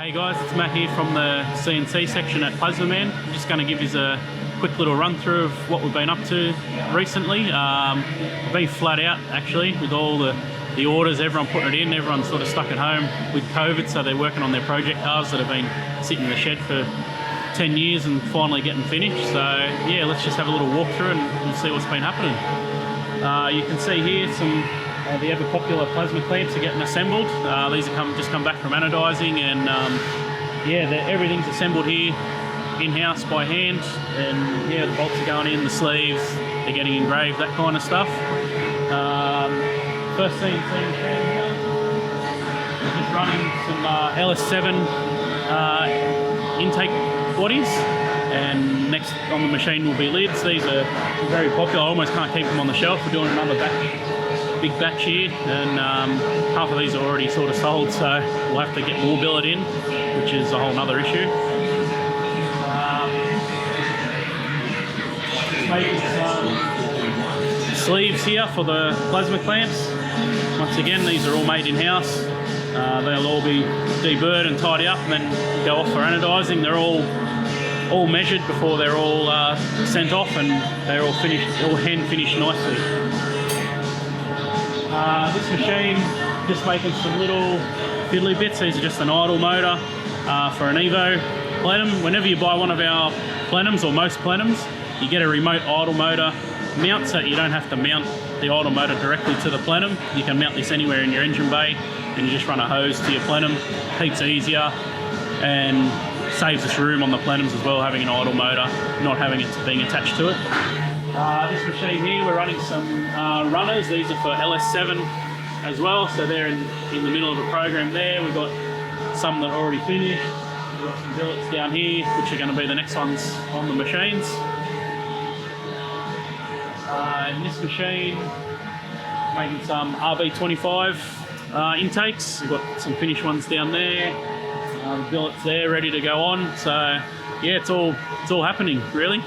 Hey guys, it's Matt here from the CNC section at Plazmaman. I'm just going to give you a quick little run through of what we've been up to recently. We've been flat out actually with all the orders, everyone putting it in, everyone's sort of stuck at home with COVID, so they're working on their project cars that have been sitting in the shed for 10 years and finally getting finished. So yeah, let's just have a little walk through and see what's been happening. You can see here some the ever popular plasma clamps are getting assembled. These have just come back from anodizing, and yeah, everything's assembled here in-house by hand, and yeah, the bolts are going in, the sleeves, they're getting engraved, that kind of stuff. First CNC machine here, just running some LS7 intake bodies, and next on the machine will be lids. These are very popular, I almost can't keep them on the shelf. We're doing another big batch here, and half of these are already sort of sold, so we'll have to get more billet in, which is a whole nother issue. Making some sleeves here for the plasma clamps. Once again, these are all made in-house. They'll all be deburred and tidy up and then go off for anodizing. They're all measured before they're all sent off, and they're all finished, all hand finished nicely. This machine, just making some little fiddly bits. These are just an idle motor for an Evo plenum. Whenever you buy one of our plenums, or most plenums, you get a remote idle motor mount, so you don't have to mount the idle motor directly to the plenum. You can mount this anywhere in your engine bay, and you just run a hose to your plenum. Heaps easier and saves us room on the plenums as well, having an idle motor, not having it being attached to it. This machine here, we're running some runners. These are for LS7 as well, so they're in the middle of a program there. We've got some that are already finished. We've got some billets down here, which are going to be the next ones on the machines. In this machine, making some RB25 intakes. We've got some finished ones down there. The billets there ready to go on. So yeah, it's all happening really.